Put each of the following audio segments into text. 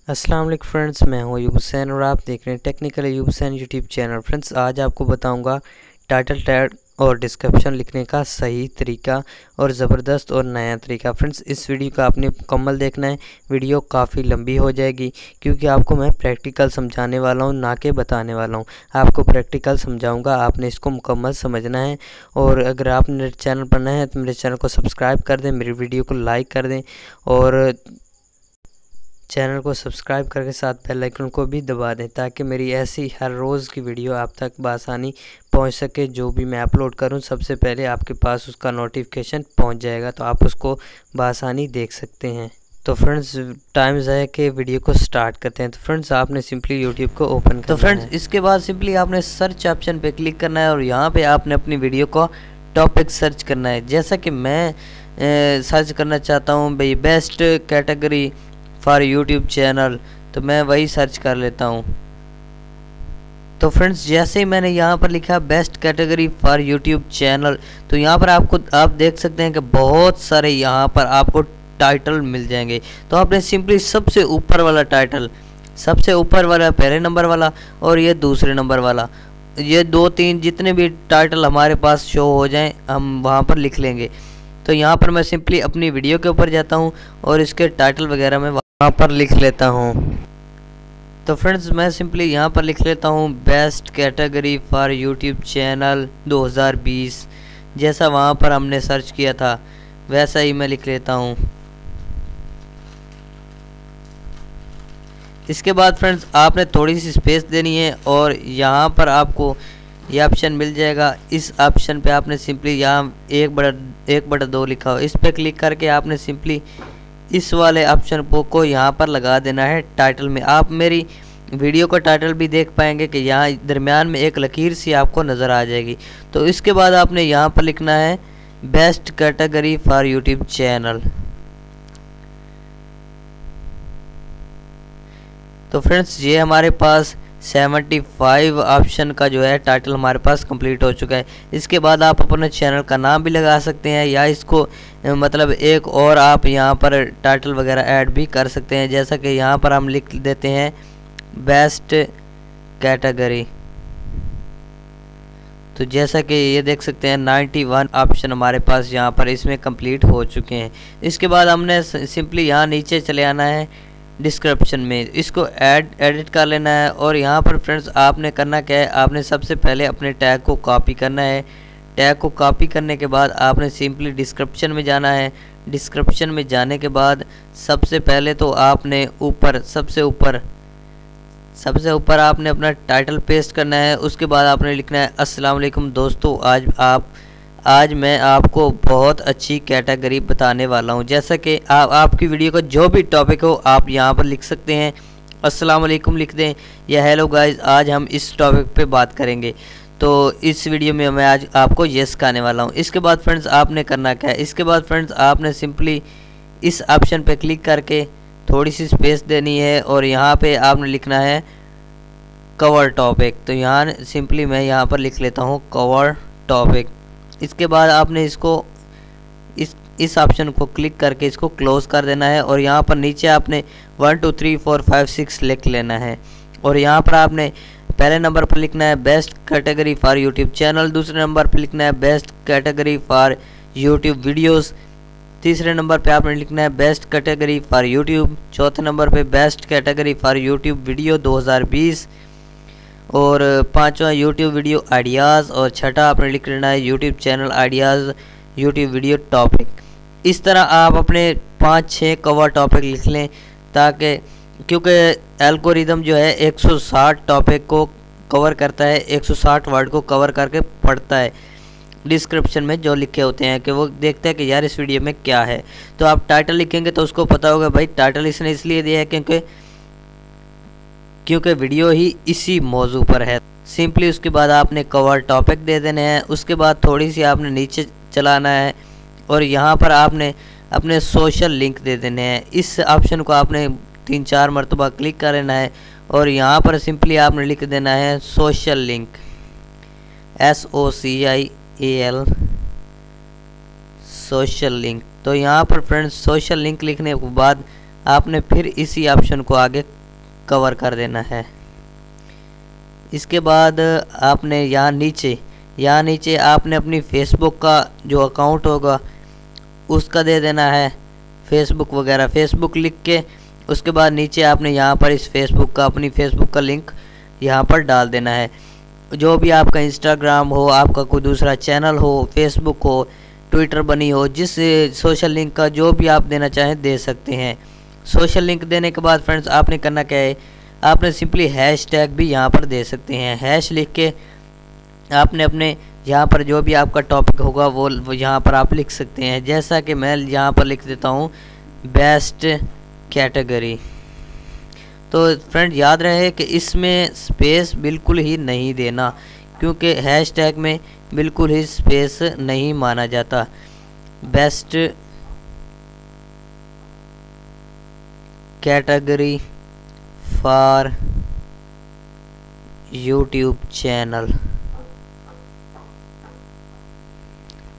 अस्सलाम वालेकुम फ्रेंड्स, मैं हूं अयूब हुसैन और आप देख रहे हैं technical Ayub Hussain YouTube channel. Friends, आज आपको बताऊंगा टाइटल टैग और डिस्क्रिप्शन लिखने का सही तरीका और ज़बरदस्त और नया तरीका। फ्रेंड्स, इस वीडियो का आपने मुकम्मल देखना है। वीडियो काफ़ी लंबी हो जाएगी क्योंकि आपको मैं प्रैक्टिकल समझाने वाला हूं, ना कि बताने वाला हूं। आपको प्रैक्टिकल समझाऊंगा, आपने इसको मुकम्मल समझना है। और अगर आपने मेरे चैनल पर नए हैं तो मेरे चैनल को सब्सक्राइब कर दें, मेरी वीडियो को लाइक कर दें और चैनल को सब्सक्राइब करके साथ बेल आइकन को भी दबा दें ताकि मेरी ऐसी हर रोज़ की वीडियो आप तक बआसानी पहुंच सके। जो भी मैं अपलोड करूं सबसे पहले आपके पास उसका नोटिफिकेशन पहुंच जाएगा, तो आप उसको बआसानी देख सकते हैं। तो फ्रेंड्स, टाइम है कि वीडियो को स्टार्ट करते हैं। तो फ्रेंड्स, आपने सिंपली यूट्यूब को ओपन करना है। तो फ्रेंड्स, इसके बाद सिंपली आपने सर्च ऑप्शन पे क्लिक करना है और यहाँ पे आपने अपनी वीडियो को टॉपिक सर्च करना है। जैसा कि मैं सर्च करना चाहता हूँ भाई best category for YouTube channel, तो मैं वही सर्च कर लेता हूँ। तो फ्रेंड्स, जैसे ही मैंने यहाँ पर लिखा best category for YouTube channel, तो यहाँ पर आप देख सकते हैं कि बहुत सारे यहाँ पर आपको टाइटल मिल जाएंगे। तो आपने सिंपली सबसे ऊपर वाला टाइटल, सबसे ऊपर वाला पहले नंबर वाला और ये दूसरे नंबर वाला, ये दो तीन जितने भी टाइटल हमारे पास शो हो जाएं हम वहाँ पर लिख लेंगे। तो यहाँ पर मैं सिंपली अपनी वीडियो के ऊपर जाता हूँ और इसके टाइटल वगैरह में वहाँ पर लिख लेता हूँ। तो फ्रेंड्स, मैं सिंपली यहाँ पर लिख लेता हूँ best category for YouTube channel 2020। जैसा वहाँ पर हमने सर्च किया था वैसा ही मैं लिख लेता हूँ। इसके बाद फ्रेंड्स, आपने थोड़ी सी स्पेस देनी है और यहाँ पर आपको ये ऑप्शन मिल जाएगा। इस ऑप्शन पे आपने सिंपली यहाँ 1/2 लिखा हो, इस पर क्लिक करके आपने सिंपली इस वाले ऑप्शन को यहाँ पर लगा देना है टाइटल में। आप मेरी वीडियो का टाइटल भी देख पाएंगे कि यहाँ दरमियान में एक लकीर सी आपको नज़र आ जाएगी। तो इसके बाद आपने यहाँ पर लिखना है best category for YouTube channel. तो फ्रेंड्स, ये हमारे पास 75 ऑप्शन का जो है टाइटल हमारे पास कंप्लीट हो चुका है। इसके बाद आप अपने चैनल का नाम भी लगा सकते हैं या इसको मतलब एक और आप यहाँ पर टाइटल वगैरह ऐड भी कर सकते हैं। जैसा कि यहाँ पर हम लिख देते हैं बेस्ट कैटेगरी। तो जैसा कि ये देख सकते हैं 91 ऑप्शन हमारे पास यहाँ पर इसमें कंप्लीट हो चुके हैं। इसके बाद हमने सिंपली यहाँ नीचे चले आना है डिस्क्रिप्शन में, इसको एडिट कर लेना है। और यहाँ पर फ्रेंड्स, आपने करना क्या है, आपने सबसे पहले अपने टैग को कॉपी करना है। टैग को कॉपी करने के बाद आपने सिंपली डिस्क्रिप्शन में जाना है। डिस्क्रिप्शन में जाने के बाद सबसे पहले तो आपने सबसे ऊपर आपने अपना टाइटल पेस्ट करना है। उसके बाद आपने लिखना है अस्सलाम वालेकुम दोस्तों, आज मैं आपको बहुत अच्छी कैटेगरी बताने वाला हूं। जैसा कि आपकी वीडियो का जो भी टॉपिक हो आप यहां पर लिख सकते हैं, अस्सलाम वालेकुम लिख दें या हेलो गाइस, आज हम इस टॉपिक पे बात करेंगे। तो इस वीडियो में मैं आज आपको ये सिखाने वाला हूं। इसके बाद फ्रेंड्स, आपने करना क्या है, इसके बाद फ्रेंड्स आपने सिंपली इस ऑप्शन पे क्लिक करके थोड़ी सी स्पेस देनी है और यहाँ पे आपने लिखना है कवर टॉपिक। तो यहाँ सिंपली मैं यहाँ पर लिख लेता हूँ कवर टॉपिक। इसके बाद आपने इसको इस ऑप्शन को क्लिक करके इसको क्लोज कर देना है और यहाँ पर नीचे आपने 1 2 3 4 5 6 लिख लेना है। और यहाँ पर आपने पहले नंबर पर लिखना है best category for YouTube channel, दूसरे नंबर पर लिखना है best category for YouTube videos, तीसरे नंबर पे आपने लिखना है बेस्ट कैटेगरी फॉर यूट्यूब, चौथे नंबर पे best category for YouTube video 2020 और पांचवा यूट्यूब वीडियो आइडियाज़ और छठा आपने लिख लेना है YouTube channel ideas YouTube video topic. इस तरह आप अपने 5-6 कवर टॉपिक लिख लें ताकि, क्योंकि एल्गोरिदम जो है 160 टॉपिक को कवर करता है, 160 वर्ड को कवर करके पढ़ता है डिस्क्रिप्शन में जो लिखे होते हैं, कि वो देखते हैं कि यार इस वीडियो में क्या है। तो आप टाइटल लिखेंगे तो उसको पता होगा भाई टाइटल इसने इसलिए दिया है क्योंकि वीडियो ही इसी मौजू पर है। सिंपली उसके बाद आपने कवर टॉपिक दे देने हैं। उसके बाद थोड़ी सी आपने नीचे चलाना है और यहाँ पर आपने अपने सोशल लिंक दे देने हैं। इस ऑप्शन को आपने 3-4 मरतबा क्लिक कर लेना है और यहाँ पर सिंपली आपने लिख देना है social link, SOCIAL social link. तो यहाँ पर फ्रेंड्स सोशल लिंक लिखने के बाद आपने फिर इसी ऑप्शन को आगे कवर कर देना है। इसके बाद आपने यहाँ नीचे आपने अपनी फेसबुक का जो अकाउंट होगा उसका दे देना है, फेसबुक वगैरह, फेसबुक लिख के उसके बाद नीचे आपने यहाँ पर इस अपनी फेसबुक का लिंक यहाँ पर डाल देना है। जो भी आपका इंस्टाग्राम हो, आपका कोई दूसरा चैनल हो, फेसबुक हो, ट्विटर बनी हो, जिस सोशल लिंक का जो भी आप देना चाहें दे सकते हैं। सोशल लिंक देने के बाद फ्रेंड्स आपने करना क्या है, आपने सिंपली हैश टैग भी यहाँ पर दे सकते हैं। हैश लिख के आपने अपने यहाँ पर जो भी आपका टॉपिक होगा वो यहाँ पर आप लिख सकते हैं। जैसा कि मैं यहाँ पर लिख देता हूँ बेस्ट कैटेगरी। तो फ्रेंड याद रहे कि इसमें स्पेस बिल्कुल ही नहीं देना, क्योंकि हैश टैग में बिल्कुल ही स्पेस नहीं माना जाता। Best category for YouTube channel.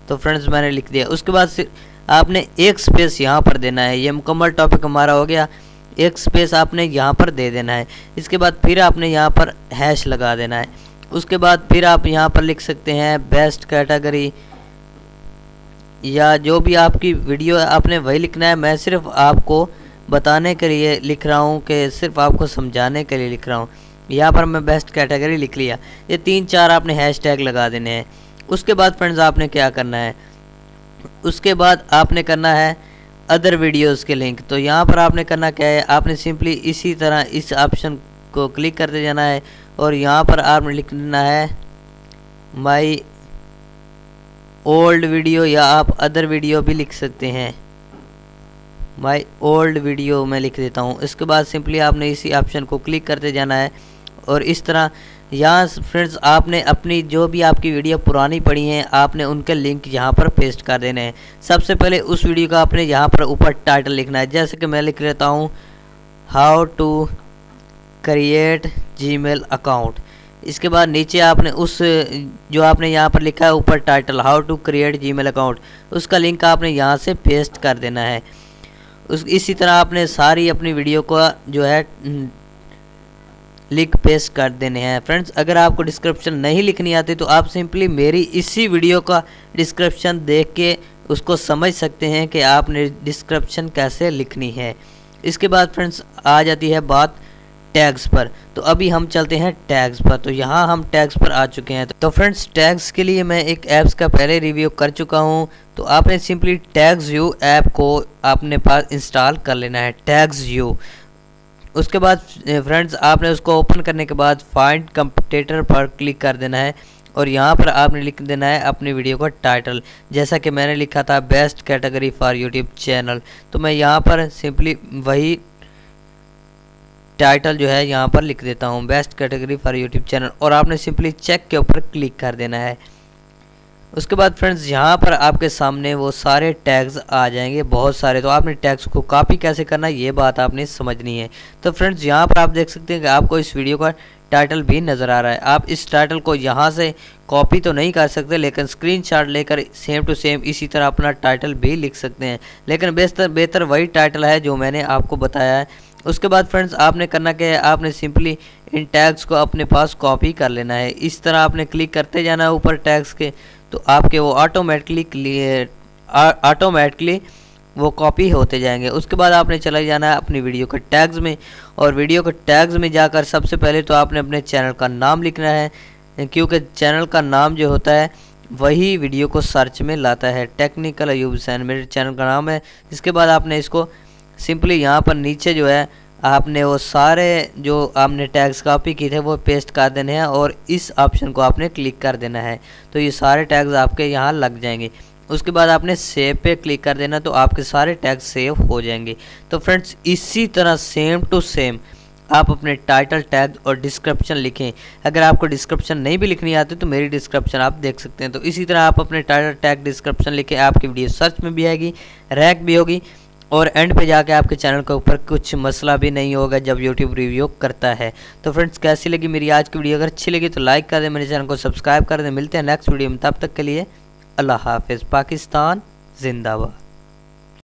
तो फ्रेंड्स मैंने लिख दिया। उसके बाद आपने एक स्पेस यहाँ पर देना है। ये मुकम्मल टॉपिक हमारा हो गया, एक स्पेस आपने यहाँ पर दे देना है। इसके बाद फिर आपने यहाँ पर हैश लगा देना है। उसके बाद फिर आप यहाँ पर लिख सकते हैं बेस्ट कैटेगरी, या जो भी आपकी वीडियो आपने वही लिखना है। मैं सिर्फ आपको बताने के लिए लिख रहा हूँ, कि सिर्फ आपको समझाने के लिए लिख रहा हूँ। यहाँ पर मैं बेस्ट कैटेगरी लिख लिया। ये 3-4 आपने हैश टैग लगा देने हैं। उसके बाद फ्रेंड्स आपने क्या करना है, उसके बाद आपने करना है अदर वीडियोस के लिंक। तो यहाँ पर आपने करना क्या है, आपने सिंपली इसी तरह इस ऑप्शन को क्लिक करते जाना है और यहाँ पर आपने लिख देना है माई ओल्ड वीडियो, या आप अदर वीडियो भी लिख सकते हैं। माई ओल्ड वीडियो मैं लिख देता हूँ। इसके बाद सिंपली आपने इसी ऑप्शन को क्लिक करते जाना है और इस तरह यहाँ फ्रेंड्स आपने अपनी जो भी आपकी वीडियो पुरानी पड़ी हैं आपने उनके लिंक यहाँ पर पेस्ट कर देने हैं। सबसे पहले उस वीडियो का आपने यहाँ पर ऊपर टाइटल लिखना है। जैसे कि मैं लिख लेता हूँ how to create Gmail account. इसके बाद नीचे आपने उस जो आपने यहाँ पर लिखा है ऊपर title how to create Gmail account, उसका लिंक आपने यहाँ से पेस्ट कर देना है। इसी तरह आपने सारी अपनी वीडियो का जो है लिंक पेस्ट कर देने हैं। फ्रेंड्स अगर आपको डिस्क्रिप्शन नहीं लिखनी आती तो आप सिंपली मेरी इसी वीडियो का डिस्क्रिप्शन देख के उसको समझ सकते हैं कि आपने डिस्क्रिप्शन कैसे लिखनी है। इसके बाद फ्रेंड्स आ जाती है बात टैग्स पर। तो अभी हम चलते हैं टैग्स पर। तो यहाँ हम टैग्स पर आ चुके हैं। तो फ्रेंड्स टैग्स के लिए मैं एक ऐप्स का पहले रिव्यू कर चुका हूँ। तो आपने सिंपली टैग्स यू ऐप को आपने पास इंस्टॉल कर लेना है, टैग्स यू। उसके बाद फ्रेंड्स आपने उसको ओपन करने के बाद फाइंड कंपटीटर पर क्लिक कर देना है और यहाँ पर आपने लिख देना है अपनी वीडियो का टाइटल। जैसा कि मैंने लिखा था best category for YouTube channel, तो मैं यहाँ पर सिंपली वही टाइटल जो है यहाँ पर लिख देता हूँ best category for YouTube channel, और आपने सिंपली चेक के ऊपर क्लिक कर देना है। उसके बाद फ्रेंड्स यहाँ पर आपके सामने वो सारे टैग्स आ जाएंगे, बहुत सारे। तो आपने टैग्स को कॉपी कैसे करना है ये बात आपने समझनी है। तो फ्रेंड्स यहाँ पर आप देख सकते हैं कि आपको इस वीडियो का टाइटल भी नज़र आ रहा है। आप इस टाइटल को यहाँ से कॉपी तो नहीं कर सकते, लेकिन स्क्रीनशॉट लेकर सेम टू सेम इसी तरह अपना टाइटल भी लिख सकते हैं। लेकिन बेहतर वही टाइटल है जो मैंने आपको बताया है। उसके बाद फ्रेंड्स आपने करना क्या है, आपने सिंपली इन टैग्स को अपने पास कॉपी कर लेना है। इस तरह आपने क्लिक करते जाना है ऊपर टैग्स के, तो आपके वो ऑटोमेटिकली वो कॉपी होते जाएंगे। उसके बाद आपने चले जाना है अपनी वीडियो के टैग्स में, और वीडियो के टैग्स में जाकर सबसे पहले तो आपने अपने चैनल का नाम लिखना है, क्योंकि चैनल का नाम जो होता है वही वीडियो को सर्च में लाता है। टेक्निकल अयूब हुसैन मेरे चैनल का नाम है। इसके बाद आपने इसको सिंपली यहाँ पर नीचे जो है आपने वो सारे जो आपने टैग्स कॉपी किए थे वो पेस्ट कर देने हैं और इस ऑप्शन को आपने क्लिक कर देना है। तो ये सारे टैग्स आपके यहाँ लग जाएंगे। उसके बाद आपने सेव पे क्लिक कर देना, तो आपके सारे टैग्स सेव हो जाएंगे। तो फ्रेंड्स इसी तरह सेम टू सेम आप अपने टाइटल टैग और डिस्क्रिप्शन लिखें। अगर आपको डिस्क्रिप्शन नहीं भी लिखनी आती तो मेरी डिस्क्रिप्शन आप देख सकते हैं। तो इसी तरह आप अपने टाइटल टैग डिस्क्रिप्शन लिखें, आपकी वीडियो सर्च में भी आएगी, रैंक भी होगी, और एंड पे जाके आपके चैनल के ऊपर कुछ मसला भी नहीं होगा जब यूट्यूब रिव्यू करता है। तो फ्रेंड्स कैसी लगी मेरी आज की वीडियो? अगर अच्छी लगी तो लाइक कर दें, मेरे चैनल को सब्सक्राइब कर दें। मिलते हैं नेक्स्ट वीडियो में, तब तक के लिए अल्लाह हाफिज़। पाकिस्तान जिंदाबाद।